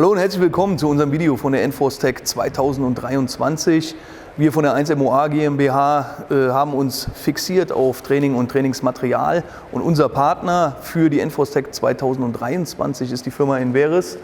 Hallo und herzlich willkommen zu unserem Video von der Enforce TAC 2023. Wir von der 1MOA GmbH haben uns fixiert auf Training und Trainingsmaterial und unser Partner für die Enforce TAC 2023 ist die Firma InVeris.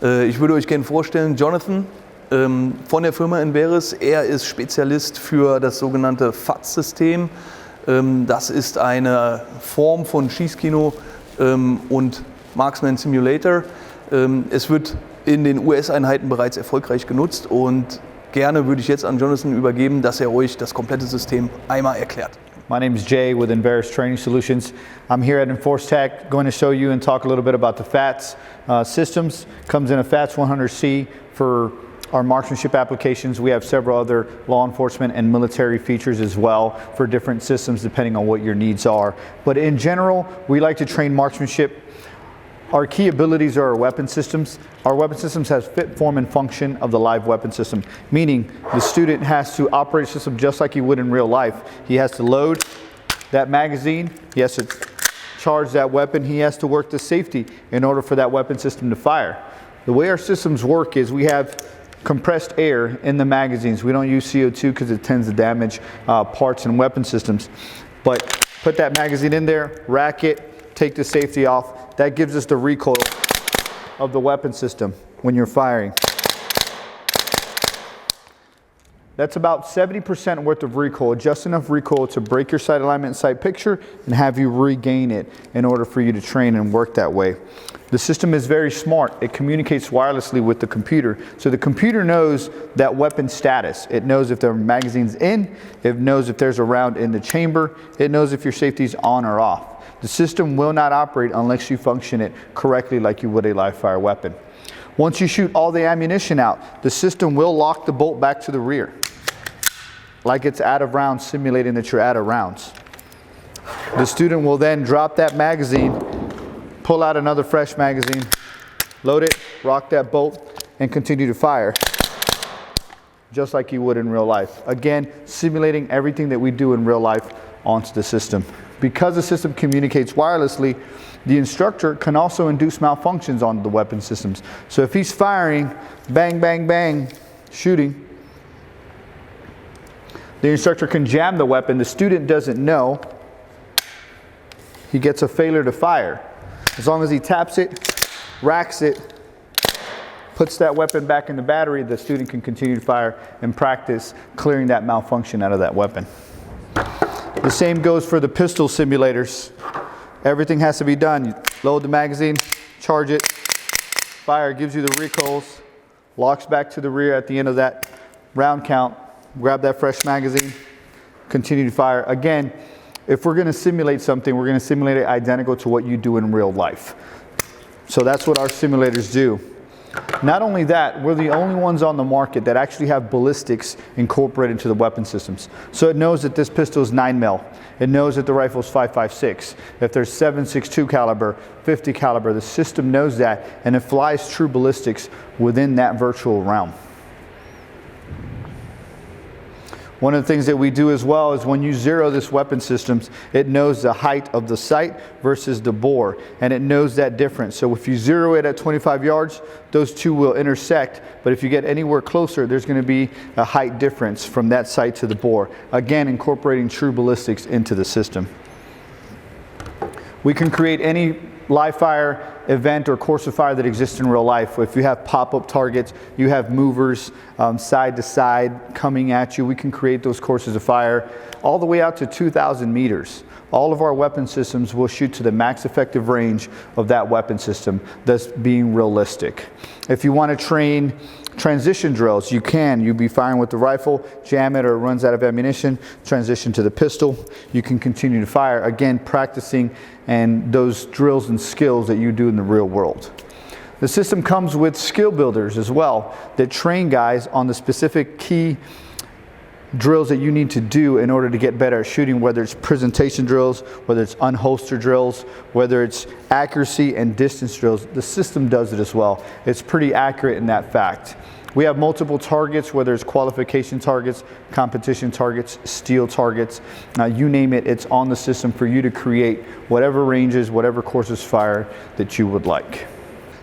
Ich würde euch gerne vorstellen, Jonathan von der Firma InVeris. Er ist Spezialist für das sogenannte FAT-System. Das ist eine Form von Schießkino und Marksman Simulator. Es wird in den US-Einheiten bereits erfolgreich genutzt und gerne würde ich jetzt an Jonathan übergeben, dass er euch das komplette System einmal erklärt. My name is Jay with InVeris Trainingssolutions. I'm here at Enforce TAC, going to show you and talk a little bit about the FATS systems. Comes in a FATS 100C for our marksmanship applications. We have several other law enforcement and military features as well for different systems depending on what your needs are. But in general, we like to train marksmanship. Our key abilities are our weapon systems. Our weapon systems has fit, form, and function of the live weapon system, meaning the student has to operate the system just like he would in real life. He has to load that magazine, he has to charge that weapon, he has to work the safety in order for that weapon system to fire. The way our systems work is we have compressed air in the magazines. We don't use CO2 because it tends to damage parts and weapon systems. But put that magazine in there, rack it, take the safety off. That gives us the recoil of the weapon system when you're firing. That's about 70% worth of recoil, just enough recoil to break your sight alignment and sight picture and have you regain it in order for you to train and work that way. The system is very smart. It communicates wirelessly with the computer. So the computer knows that weapon status. It knows if the magazine's in, it knows if there's a round in the chamber, it knows if your safety's on or off. The system will not operate unless you function it correctly like you would a live fire weapon. Once you shoot all the ammunition out, the system will lock the bolt back to the rear, like it's out of rounds, simulating that you're out of rounds. The student will then drop that magazine, pull out another fresh magazine, load it, rock that bolt, and continue to fire, just like you would in real life. Again, simulating everything that we do in real life onto the system. Because the system communicates wirelessly, the instructor can also induce malfunctions on the weapon systems. So if he's firing, bang, bang, bang, shooting, the instructor can jam the weapon. The student doesn't know. He gets a failure to fire. As long as he taps it, racks it, puts that weapon back in the battery, the student can continue to fire and practice clearing that malfunction out of that weapon. The same goes for the pistol simulators. Everything has to be done. You load the magazine, charge it, fire, gives you the recoils, locks back to the rear at the end of that round count, grab that fresh magazine, continue to fire. Again, if we're going to simulate something, we're going to simulate it identical to what you do in real life. So that's what our simulators do. Not only that, we're the only ones on the market that actually have ballistics incorporated into the weapon systems. So it knows that this pistol is 9mm. It knows that the rifle is 5.56. If there's 7.62 caliber, 50 caliber, the system knows that and it flies true ballistics within that virtual realm. One of the things that we do as well is when you zero this weapon systems, it knows the height of the sight versus the bore, and it knows that difference. So if you zero it at 25 yards, those two will intersect, but if you get anywhere closer, there's going to be a height difference from that sight to the bore. Again, incorporating true ballistics into the system. We can create any live fire event or course of fire that exists in real life. If you have pop-up targets, you have movers side to side coming at you, we can create those courses of fire all the way out to 2,000 meters. All of our weapon systems will shoot to the max effective range of that weapon system, thus being realistic. If you want to train transition drills, you can. You'll be firing with the rifle, jam it or it runs out of ammunition, transition to the pistol. You can continue to fire, again practicing and those drills and skills that you do in the real world. The system comes with skill builders as well that train guys on the specific key drills that you need to do in order to get better at shooting, whether it's presentation drills, whether it's unholster drills, whether it's accuracy and distance drills. The system does it as well. It's pretty accurate in that fact. We have multiple targets, whether it's qualification targets, competition targets, steel targets, you name it, it's on the system for you to create whatever ranges, whatever courses fire that you would like.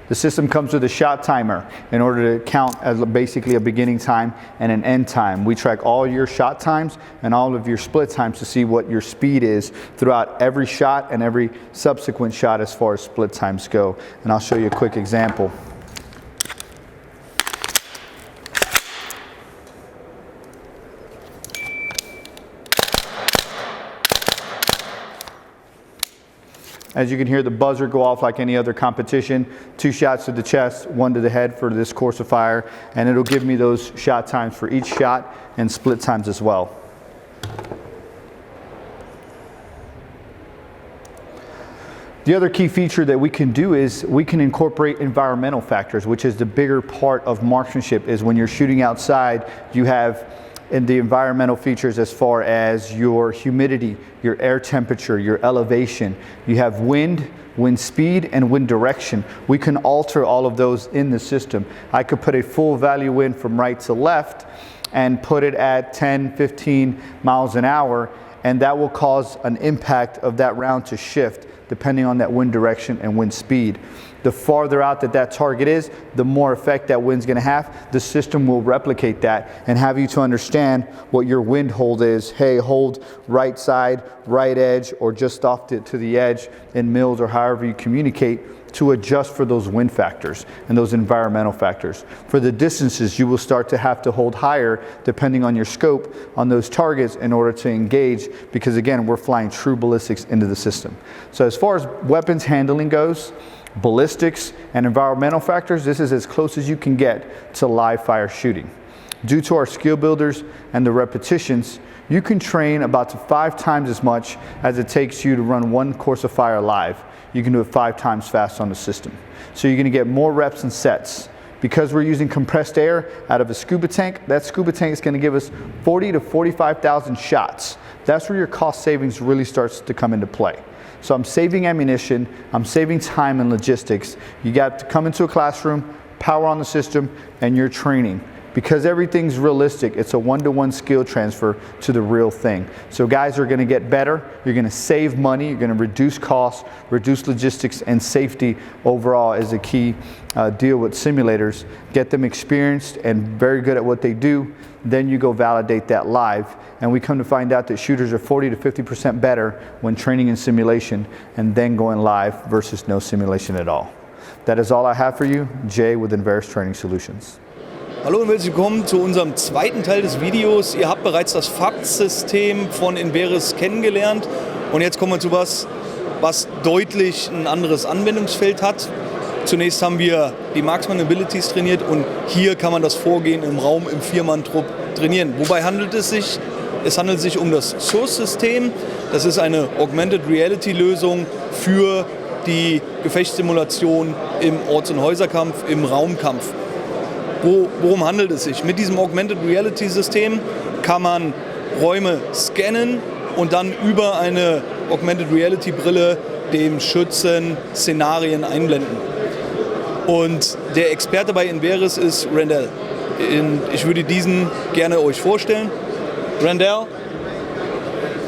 The system comes with a shot timer in order to count as basically a beginning time and an end time. We track all your shot times and all of your split times to see what your speed is throughout every shot and every subsequent shot as far as split times go. And I'll show you a quick example. As you can hear the buzzer go off like any other competition, 2 shots to the chest, 1 to the head for this course of fire, and it'll give me those shot times for each shot and split times as well. The other key feature that we can do is we can incorporate environmental factors, which is the bigger part of marksmanship. Is when you're shooting outside, you have in the environmental features as far as your humidity, your air temperature, your elevation. You have wind, wind speed, and wind direction. We can alter all of those in the system. I could put a full value wind from right to left and put it at 10, 15 miles an hour, and that will cause an impact of that round to shift depending on that wind direction and wind speed. The farther out that target is, the more effect that wind's going to have. The system will replicate that and have you to understand what your wind hold is. Hey, hold right side, right edge, or just off to the edge in mils or however you communicate to adjust for those wind factors and those environmental factors. For the distances, you will start to have to hold higher depending on your scope on those targets in order to engage, because again, we're flying true ballistics into the system. So as far as weapons handling goes, ballistics and environmental factors, this is as close as you can get to live fire shooting. Due to our skill builders and the repetitions, you can train about 5 times as much as it takes you to run 1 course of fire live. You can do it 5 times fast on the system. So you're going to get more reps and sets. Because we're using compressed air out of a scuba tank, that scuba tank is going to give us 40 to 45,000 shots. That's where your cost savings really starts to come into play. So I'm saving ammunition, I'm saving time and logistics. You got to come into a classroom, power on the system, and you're training. Because everything's realistic, it's a one-to-one skill transfer to the real thing. So guys are going to get better, you're going to save money, you're going to reduce costs, reduce logistics, and safety overall is a key deal with simulators. Get them experienced and very good at what they do, then you go validate that live. And we come to find out that shooters are 40 to 50% better when training in simulation and then going live versus no simulation at all. That is all I have for you. Jay with InVeris Training Solutions. Hallo und herzlich willkommen zu unserem zweiten Teil des Videos. Ihr habt bereits das FACT-System von InVeris kennengelernt und jetzt kommen wir zu was deutlich ein anderes Anwendungsfeld hat. Zunächst haben wir die Marksman Abilities trainiert und hier kann man das Vorgehen im Raum im 4-Mann-Trupp trainieren. Wobei handelt es sich? Es handelt sich um das Source-System. Das ist eine Augmented Reality Lösung für die Gefechtssimulation im Orts- und Häuserkampf, im Raumkampf. Worum handelt es sich? Mit diesem Augmented Reality System kann man Räume scannen und dann über eine Augmented Reality Brille dem Schützen Szenarien einblenden. Und der Experte bei InVeris ist Randall. Ich würde diesen gerne euch vorstellen. Randall,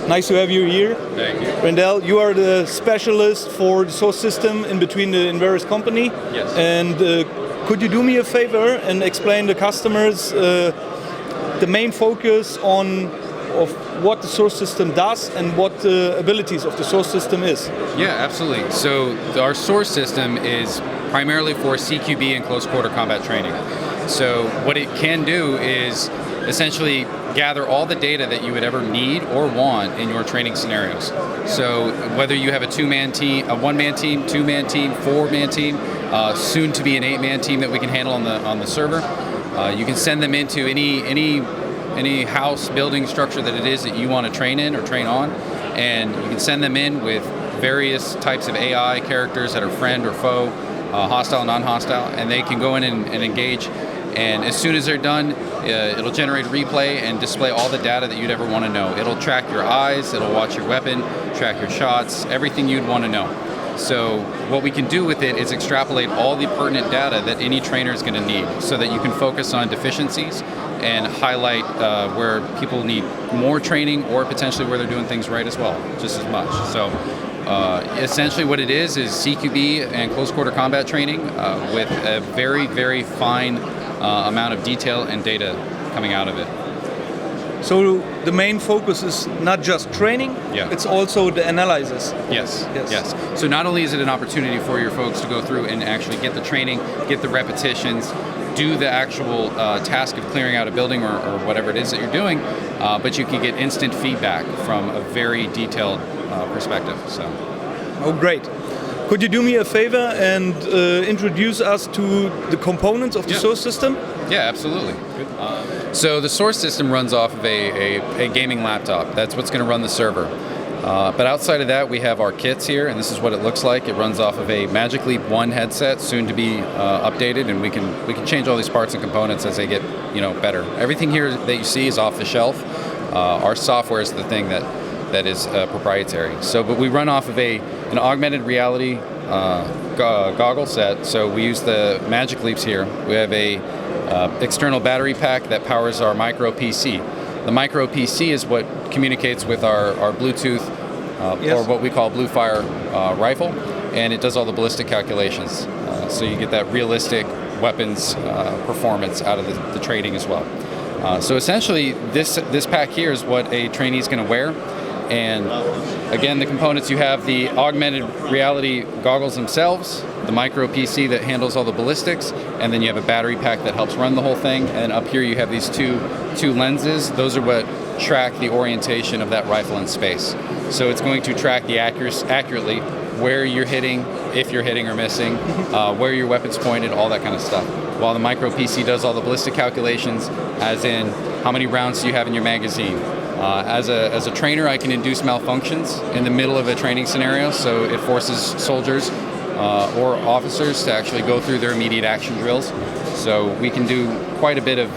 nice to have you here. Thank you. Randall, you are the specialist for the source system in between the InVeris company. Yes. And could you do me a favor and explain to customers the main focus of what the source system does and what the abilities of the source system is? Yeah, absolutely. So our source system is primarily for CQB and close quarter combat training. So what it can do is essentially gather all the data that you would ever need or want in your training scenarios. So whether you have a 2-man team, a 1-man team, 2-man team, 4-man team, soon to be an 8-man team that we can handle on the server, you can send them into any house, building, structure that it is that you want to train in or train on, and you can send them in with various types of AI characters that are friend or foe, hostile, non-hostile, and they can go in and engage. And as soon as they're done, it'll generate a replay and display all the data that you'd ever want to know. It'll track your eyes, it'll watch your weapon, track your shots, everything you'd want to know. So what we can do with it is extrapolate all the pertinent data that any trainer is going to need so that you can focus on deficiencies and highlight where people need more training or potentially where they're doing things right as well, just as much. So essentially what it is CQB and close quarter combat training with a very, very fine amount of detail and data coming out of it. So the main focus is not just training, it's also the analysis. Yes. So not only is it an opportunity for your folks to go through and actually get the training, get the repetitions, do the actual task of clearing out a building or whatever it is that you're doing, but you can get instant feedback from a very detailed perspective. So. Oh, great. Could you do me a favor and introduce us to the components of the source system? Yeah, absolutely. So the source system runs off of a gaming laptop. That's what's going to run the server. But outside of that, we have our kits here, and this is what it looks like. It runs off of a Magic Leap 1 headset, soon to be updated, and we can change all these parts and components as they get better. Everything here that you see is off the shelf. Our software is the thing that is proprietary. So, but we run off of an augmented reality goggle set. So we use the Magic Leaps here. We have a external battery pack that powers our micro PC. The micro PC is what communicates with our Bluetooth or what we call Blue Fire rifle, and it does all the ballistic calculations. So you get that realistic weapons performance out of the training as well. So essentially, this pack here is what a trainee is going to wear. And again, the components, you have the augmented reality goggles themselves, the micro PC that handles all the ballistics, and then you have a battery pack that helps run the whole thing. And up here you have these two lenses. Those are what track the orientation of that rifle in space. So it's going to track the accurately where you're hitting, if you're hitting or missing, where your weapon's pointed, all that kind of stuff. While the micro PC does all the ballistic calculations, as in how many rounds do you have in your magazine. As a trainer, I can induce malfunctions in the middle of a training scenario, so it forces soldiers or officers to actually go through their immediate action drills. So we can do quite a bit of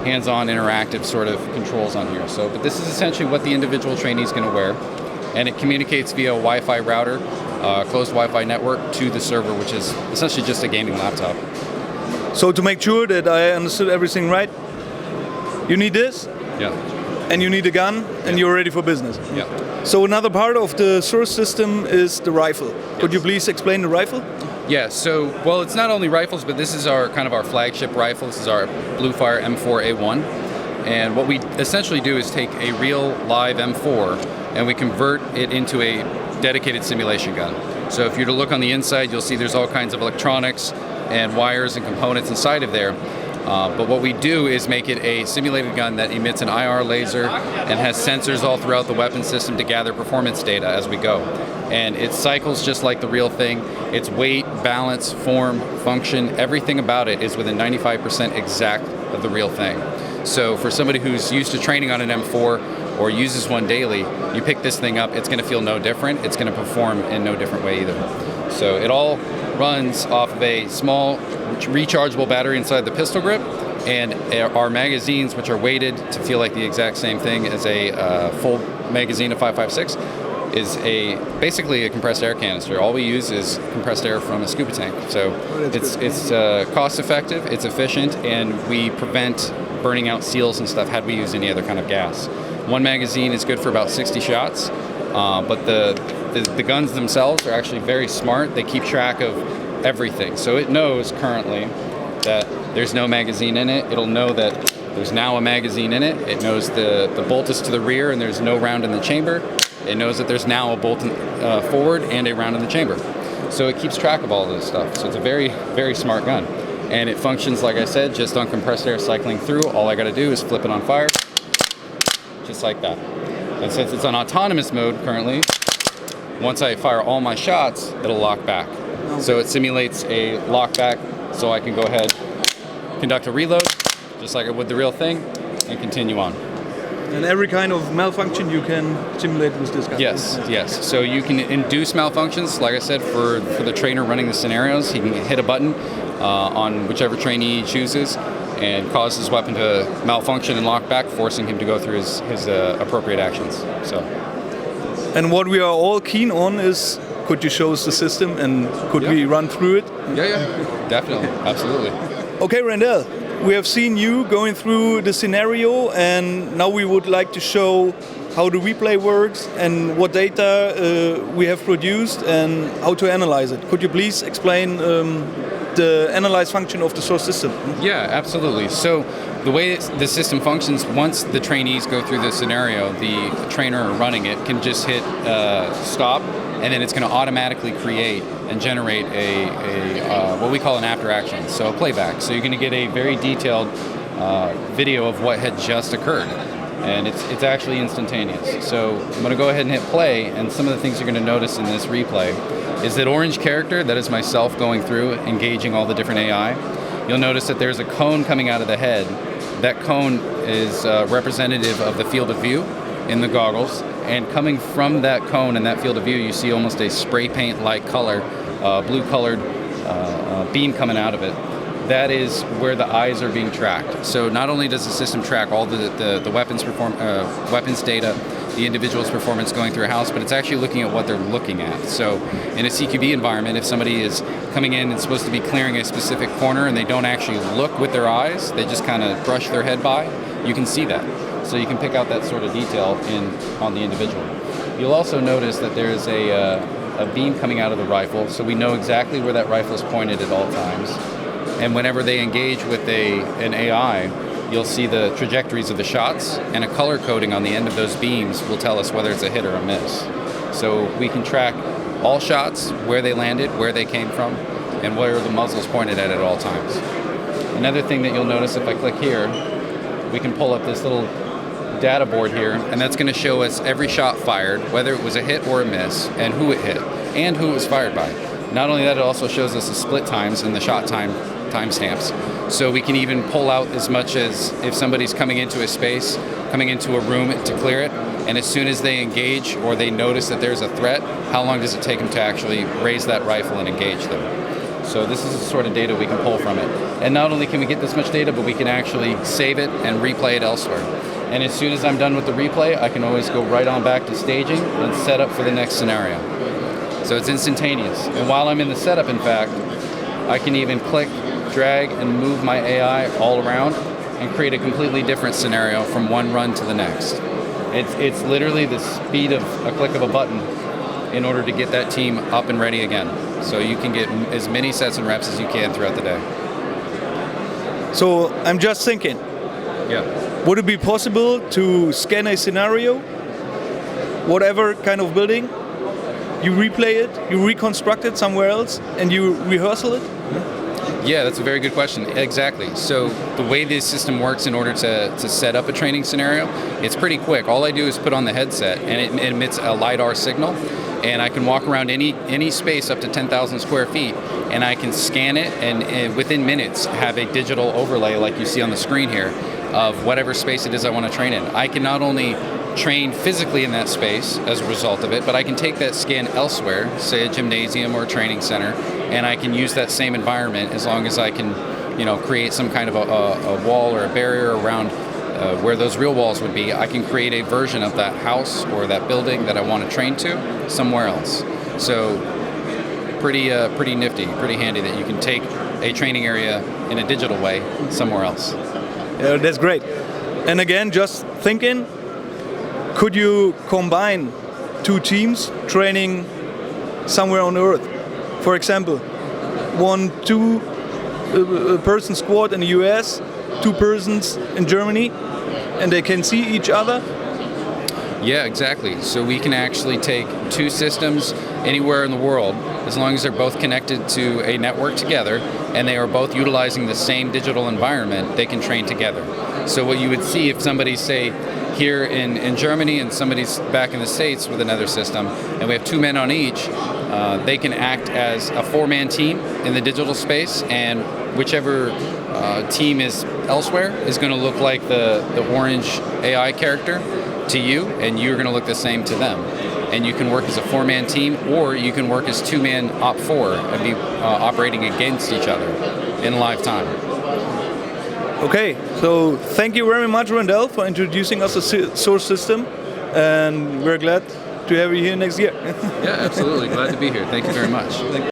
hands-on interactive sort of controls on here. So, but this is essentially what the individual trainee is going to wear, and it communicates via a Wi-Fi router, closed Wi-Fi network to the server, which is essentially just a gaming laptop. So to make sure that I understood everything right, you need this? Yeah. And you need a gun, and you're ready for business. Yeah. So another part of the source system is the rifle. Could you please explain the rifle? Yeah, so, well, it's not only rifles, but this is our flagship rifle. This is our Blue Fire M4A1. And what we essentially do is take a real live M4 and we convert it into a dedicated simulation gun. So if you're to look on the inside, you'll see there's all kinds of electronics and wires and components inside of there. But what we do is make it a simulated gun that emits an IR laser and has sensors all throughout the weapon system to gather performance data as we go. And it cycles just like the real thing. Its weight, balance, form, function, everything about it is within 95% exact of the real thing. So for somebody who's used to training on an M4 or uses one daily, you pick this thing up, it's going to feel no different. It's going to perform in no different way either. So it all runs off of a small rechargeable battery inside the pistol grip, and our magazines, which are weighted to feel like the exact same thing as a full magazine of 5.56, is basically a compressed air canister. All we use is compressed air from a scuba tank. So it's cost effective, it's efficient, and we prevent burning out seals and stuff had we used any other kind of gas. One magazine is good for about 60 shots, but the guns themselves are actually very smart. They keep track of everything. So it knows currently that there's no magazine in it. It'll know that there's now a magazine in it. It knows the bolt is to the rear and there's no round in the chamber. It knows that there's now a bolt forward and a round in the chamber. So it keeps track of all of this stuff. So it's a very, very smart gun. And it functions, like I said, just on compressed air cycling through. All I got to do is flip it on fire, just like that. And since it's on autonomous mode currently, once I fire all my shots, it'll lock back. So it simulates a lockback, so I can go ahead, conduct a reload, just like I would the real thing, and continue on. And every kind of malfunction you can simulate with this gun? Yes. So you can induce malfunctions, like I said, for the trainer running the scenarios. He can hit a button on whichever trainee he chooses and cause his weapon to malfunction and lock back, forcing him to go through his appropriate actions. So. And what we are all keen on is, could you show us the system and could we run through it? Yeah, definitely, absolutely. Okay, Randall, we have seen you going through the scenario, and now we would like to show how the replay works and what data we have produced and how to analyze it. Could you please explain the analyze function of the source system? Yeah, absolutely. So the way the system functions, once the trainees go through the scenario, the trainer running it can just hit stop, and then it's going to automatically create and generate a what we call an after action, so a playback. So you're going to get a very detailed video of what had just occurred, and it's actually instantaneous. So I'm going to go ahead and hit play, and some of the things you're going to notice in this replay is that orange character, that is myself going through, engaging all the different AI. You'll notice that there's a cone coming out of the head. That cone is representative of the field of view in the goggles, and coming from that cone and that field of view, you see almost a spray paint-like color, blue-colored beam coming out of it. That is where the eyes are being tracked. So not only does the system track all the weapons data, the individual's performance going through a house, but it's actually looking at what they're looking at. So in a CQB environment, if somebody is coming in and supposed to be clearing a specific corner and they don't actually look with their eyes, they just kind of brush their head by, you can see that. So you can pick out that sort of detail on the individual. You'll also notice that there's a beam coming out of the rifle, so we know exactly where that rifle is pointed at all times. And whenever they engage with an AI, you'll see the trajectories of the shots, and a color coding on the end of those beams will tell us whether it's a hit or a miss. So we can track all shots, where they landed, where they came from, and where the muzzle's pointed at all times. Another thing that you'll notice if I click here, we can pull up this little data board here, and that's going to show us every shot fired, whether it was a hit or a miss, and who it hit, and who it was fired by. Not only that, it also shows us the split times and the shot timestamps. So we can even pull out as much as if somebody's coming into a space, coming into a room to clear it, and as soon as they engage or they notice that there's a threat, how long does it take them to actually raise that rifle and engage them? So this is the sort of data we can pull from it. And not only can we get this much data, but we can actually save it and replay it elsewhere. And as soon as I'm done with the replay, I can always go right on back to staging and set up for the next scenario. So it's instantaneous. And while I'm in the setup, in fact, I can even click, drag, and move my AI all around and create a completely different scenario from one run to the next. It's literally the speed of a click of a button in order to get that team up and ready again. So you can get as many sets and reps as you can throughout the day. So I'm just thinking, Yeah. would it be possible to scan a scenario, whatever kind of building, you replay it, you reconstruct it somewhere else, and you rehearsal it? Yeah, that's a very good question. Exactly. So the way this system works in order to set up a training scenario, it's pretty quick. All I do is put on the headset, and it emits a LiDAR signal, and I can walk around any space up to 10,000 square feet, and I can scan it, and within minutes have a digital overlay like you see on the screen here of whatever space it is I want to train in. I can not only train physically in that space as a result of it, but I can take that scan elsewhere, say a gymnasium or a training center, and I can use that same environment as long as I can, create some kind of a wall or a barrier around where those real walls would be. I can create a version of that house or that building that I want to train to somewhere else. So pretty nifty, pretty handy that you can take a training area in a digital way somewhere else. Yeah, that's great. And again, just thinking, could you combine two teams training somewhere on Earth? For example, two person squad in the US, 2 persons in Germany, and they can see each other? Yeah, exactly. So we can actually take 2 systems anywhere in the world, as long as they're both connected to a network together and they are both utilizing the same digital environment, they can train together. So what you would see if somebody's, say, here in Germany and somebody's back in the States with another system, and we have 2 men on each, they can act as a 4-man team in the digital space, and whichever team is elsewhere is going to look like the orange AI character to you, and you're going to look the same to them. And you can work as a 4-man team, or you can work as 2-man op4 and be operating against each other in live time. Okay, so thank you very much, Randall, for introducing us to source system, and we're glad to have you here next year. Yeah, absolutely. Glad to be here. Thank you very much.